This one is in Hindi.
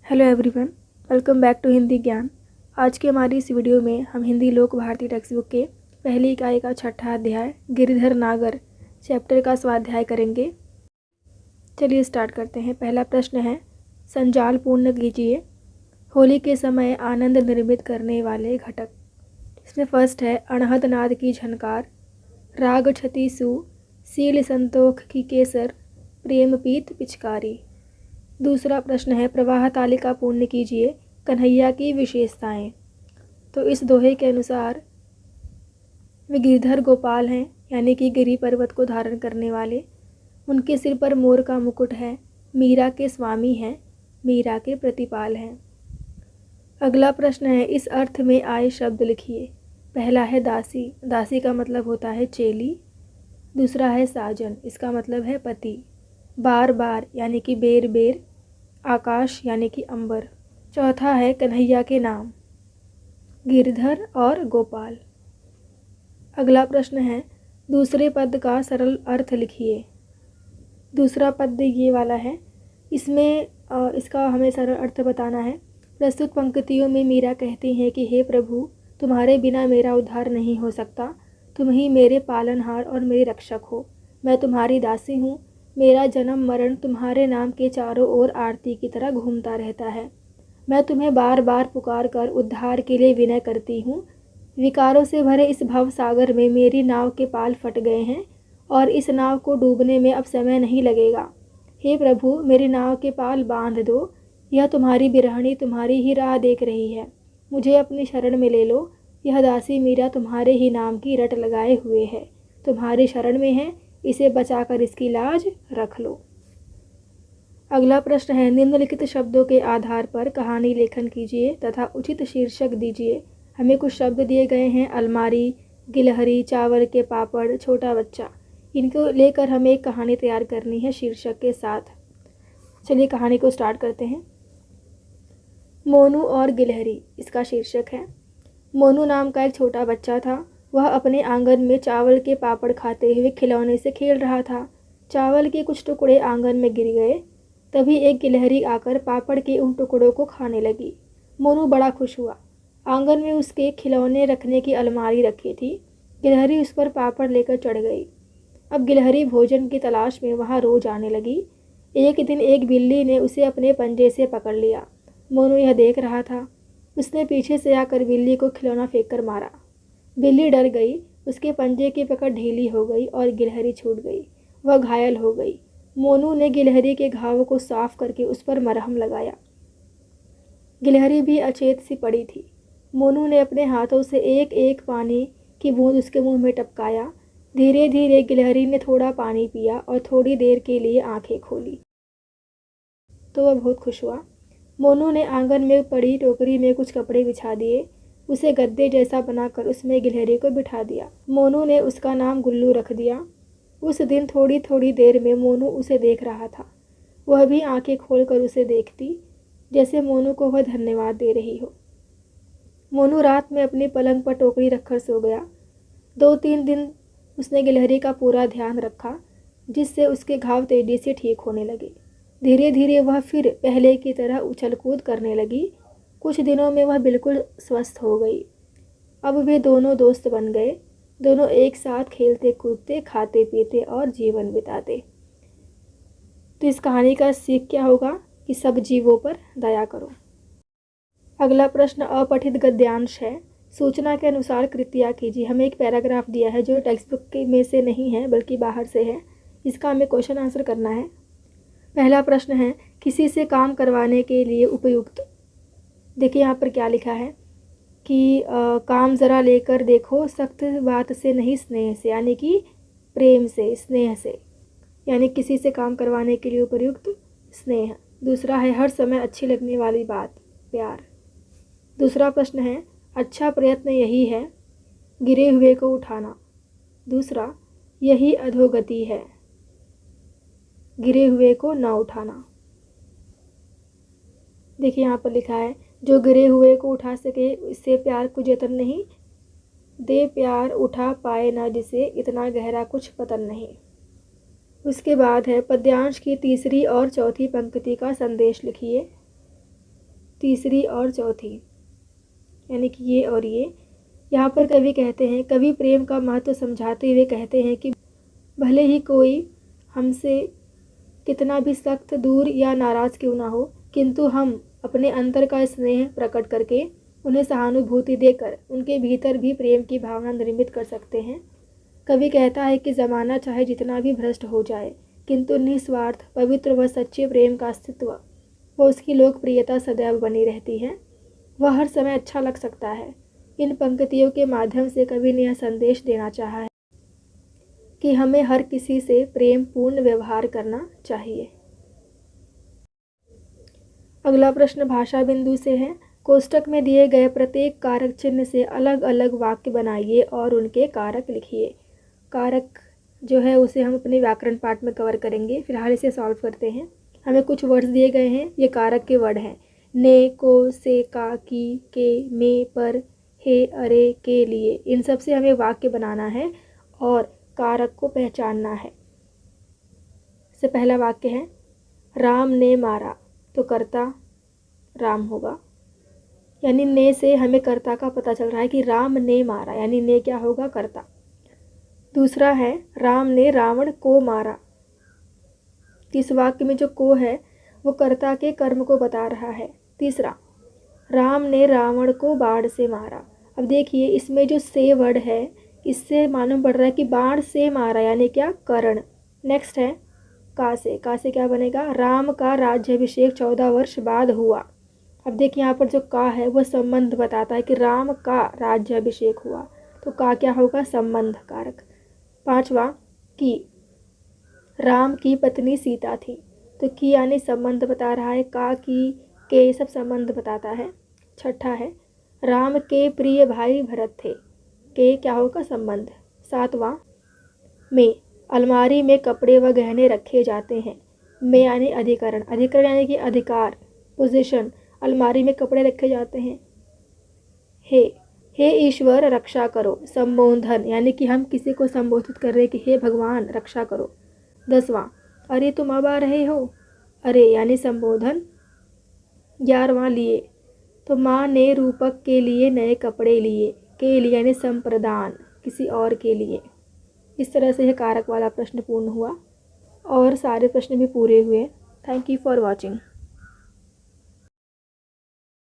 Hello everyone, welcome back to Hindi Gyan. आज की हमारी इस वीडियो में हम हिंदी लोक भारती टेक्स्ट बुक के पहली इकाई का छठा अध्याय गिरिधर नागर चैप्टर का स्वाध्याय करेंगे। चलिए स्टार्ट करते हैं। पहला प्रश्न है, संजाल पूर्ण कीजिए। होली के समय आनंद निर्मित करने वाले घटक। इसमें फर्स्ट है अणहद नाद की झनकार, राग छति सु, सील संतोख की केसर, प्रेम पीत पिचकारी। दूसरा प्रश्न है, प्रवाह तालिका पूर्ण कीजिए, कन्हैया की विशेषताएं। तो इस दोहे के अनुसार वे गिरधर गोपाल हैं, यानी कि गिरि पर्वत को धारण करने वाले। उनके सिर पर मोर का मुकुट है, मीरा के स्वामी हैं, मीरा के प्रतिपाल हैं। अगला प्रश्न है, इस अर्थ में आए शब्द लिखिए। पहला है दासी, दासी का मतलब होता है चेली। दूसरा है साजन, इसका मतलब है पति। बार बार यानी कि बेर बेर, आकाश यानी कि अंबर। चौथा है कन्हैया के नाम, गिरधर और गोपाल। अगला प्रश्न है, दूसरे पद का सरल अर्थ लिखिए। दूसरा पद ये वाला है, इसमें इसका हमें सरल अर्थ बताना है। प्रस्तुत पंक्तियों में मीरा कहती हैं कि हे प्रभु, तुम्हारे बिना मेरा उद्धार नहीं हो सकता। तुम ही मेरे पालनहार और मेरे रक्षक हो। मैं तुम्हारी दासी हूँ। मेरा जन्म मरण तुम्हारे नाम के चारों ओर आरती की तरह घूमता रहता है। मैं तुम्हें बार बार पुकार कर उद्धार के लिए विनय करती हूँ। विकारों से भरे इस भव सागर में मेरी नाव के पाल फट गए हैं और इस नाव को डूबने में अब समय नहीं लगेगा। हे प्रभु, मेरी नाव के पाल बांध दो। यह तुम्हारी बिरहणी तुम्हारी ही राह देख रही है। मुझे अपनी शरण में ले लो। यह दासी मीरा तुम्हारे ही नाम की रट लगाए हुए है, तुम्हारी शरण में है। इसे बचाकर इसकी लाज रख लो। अगला प्रश्न है, निम्नलिखित शब्दों के आधार पर कहानी लेखन कीजिए तथा उचित शीर्षक दीजिए। हमें कुछ शब्द दिए गए हैं, अलमारी, गिलहरी, चावल के पापड़, छोटा बच्चा। इनको लेकर हमें एक कहानी तैयार करनी है शीर्षक के साथ। चलिए कहानी को स्टार्ट करते हैं। मोनू और गिलहरी, इसका शीर्षक है। मोनू नाम का एक छोटा बच्चा था। वह अपने आंगन में चावल के पापड़ खाते हुए खिलौने से खेल रहा था। चावल के कुछ टुकड़े आंगन में गिर गए। तभी एक गिलहरी आकर पापड़ के उन टुकड़ों को खाने लगी। मोनू बड़ा खुश हुआ। आंगन में उसके खिलौने रखने की अलमारी रखी थी। गिलहरी उस पर पापड़ लेकर चढ़ गई। अब गिलहरी भोजन की तलाश में वहाँ रोज आने लगी। एक दिन एक बिल्ली ने उसे अपने पंजे से पकड़ लिया। मोनू यह देख रहा था। उसने पीछे से आकर बिल्ली को खिलौना फेंक कर मारा। बिल्ली डर गई। उसके पंजे की पकड़ ढीली हो गई और गिलहरी छूट गई। वह घायल हो गई। मोनू ने गिलहरी के घाव को साफ करके उस पर मरहम लगाया। गिलहरी भी अचेत सी पड़ी थी। मोनू ने अपने हाथों से एक एक पानी की बूंद उसके मुंह में टपकाया। धीरे धीरे गिलहरी ने थोड़ा पानी पिया और थोड़ी देर के लिए आंखें खोली तो वह बहुत खुश हुआ। मोनू ने आंगन में पड़ी टोकरी में कुछ कपड़े बिछा दिए। उसे गद्दे जैसा बनाकर उसमें गिलहरी को बिठा दिया। मोनू ने उसका नाम गुल्लू रख दिया। उस दिन थोड़ी थोड़ी देर में मोनू उसे देख रहा था। वह भी आंखें खोलकर उसे देखती, जैसे मोनू को वह धन्यवाद दे रही हो। मोनू रात में अपनी पलंग पर टोकरी रखकर सो गया। 2-3 दिन उसने गिलहरी का पूरा ध्यान रखा, जिससे उसके घाव तेजी से ठीक होने लगे। धीरे धीरे वह फिर पहले की तरह उछल कूद करने लगी। कुछ दिनों में वह बिल्कुल स्वस्थ हो गई। अब वे दोनों दोस्त बन गए। दोनों एक साथ खेलते कूदते, खाते पीते और जीवन बिताते। तो इस कहानी का सीख क्या होगा कि सब जीवों पर दया करो। अगला प्रश्न अपठित गद्यांश है। सूचना के अनुसार कृतियाँ कीजिए। हमें एक पैराग्राफ दिया है जो टेक्स्ट बुक के में से नहीं है बल्कि बाहर से है। इसका हमें क्वेश्चन आंसर करना है। पहला प्रश्न है, किसी से काम करवाने के लिए उपयुक्त। देखिए यहाँ पर क्या लिखा है कि काम ज़रा लेकर देखो, सख्त बात से नहीं स्नेह से, यानी कि प्रेम से, स्नेह से, यानी किसी से काम करवाने के लिए उपयुक्त स्नेह। दूसरा है, हर समय अच्छी लगने वाली बात, प्यार। दूसरा प्रश्न है, अच्छा प्रयत्न यही है, गिरे हुए को उठाना। दूसरा, यही अधोगति है, गिरे हुए को न उठाना। देखिए यहाँ पर लिखा है, जो गिरे हुए को उठा सके इससे प्यार को जतन नहीं, दे प्यार उठा पाए ना जिसे, इतना गहरा कुछ पतन नहीं। उसके बाद है, पद्यांश की तीसरी और चौथी पंक्ति का संदेश लिखिए। तीसरी और चौथी, यानी कि ये और ये। यहाँ पर कवि कहते हैं, कवि प्रेम का महत्व समझाते हुए कहते हैं कि भले ही कोई हमसे कितना भी सख्त, दूर या नाराज़ क्यों ना हो, किंतु हम अपने अंतर का स्नेह प्रकट करके, उन्हें सहानुभूति देकर उनके भीतर भी प्रेम की भावना निर्मित कर सकते हैं। कवि कहता है कि ज़माना चाहे जितना भी भ्रष्ट हो जाए, किंतु निस्वार्थ, पवित्र व सच्चे प्रेम का अस्तित्व व उसकी लोकप्रियता सदैव बनी रहती है। वह हर समय अच्छा लग सकता है। इन पंक्तियों के माध्यम से कवि ने यह संदेश देना चाहा है कि हमें हर किसी से प्रेम पूर्ण व्यवहार करना चाहिए। अगला प्रश्न भाषा बिंदु से है। कोष्टक में दिए गए प्रत्येक कारक चिन्ह से अलग अलग वाक्य बनाइए और उनके कारक लिखिए। कारक जो है उसे हम अपने व्याकरण पाठ में कवर करेंगे। फिलहाल इसे सॉल्व करते हैं। हमें कुछ वर्ड्स दिए गए हैं, ये कारक के वर्ड हैं। ने, को, से, का, की, के, में, पर, हे, अरे, के लिए। इन सब से हमें वाक्य बनाना है और कारक को पहचानना है। से पहला वाक्य है राम ने मारा, तो कर्ता राम होगा, यानी ने से हमें कर्ता का पता चल रहा है कि राम ने मारा, यानी ने क्या होगा, कर्ता। दूसरा है राम ने रावण को मारा। इस वाक्य में जो को है वो कर्ता के कर्म को बता रहा है। तीसरा, राम ने रावण को बाण से मारा। अब देखिए इसमें जो से वर्ड है इससे मालूम पड़ रहा है कि बाण से मारा, यानी क्या, कर्ण। नेक्स्ट है का से क्या बनेगा, राम का राज्याभिषेक 14 वर्ष बाद हुआ। अब देखिए यहाँ पर जो का है वो संबंध बताता है कि राम का राज्याभिषेक हुआ, तो का क्या होगा, संबंध कारक। पांचवा, की, राम की पत्नी सीता थी, तो की यानी संबंध बता रहा है। का, की, के सब संबंध बताता है। छठा है राम के प्रिय भाई भरत थे, के क्या होगा, संबंध। सातवां, में, अलमारी में कपड़े व गहने रखे जाते हैं। में यानी अधिकरण, अधिकरण यानी कि अधिकार, पोजीशन। अलमारी में कपड़े रखे जाते हैं। हे ईश्वर रक्षा करो, संबोधन, यानी कि हम किसी को संबोधित कर रहे हैं कि हे भगवान रक्षा करो। 10वां, अरे तुम अब आ रहे हो, अरे यानी संबोधन। 11वां, लिए, तो माँ ने रूपक के लिए नए कपड़े लिए, के लिए यानी संप्रदान, किसी और के लिए। इस तरह से यह कारक वाला प्रश्न पूर्ण हुआ और सारे प्रश्न भी पूरे हुए। Thank you for watching.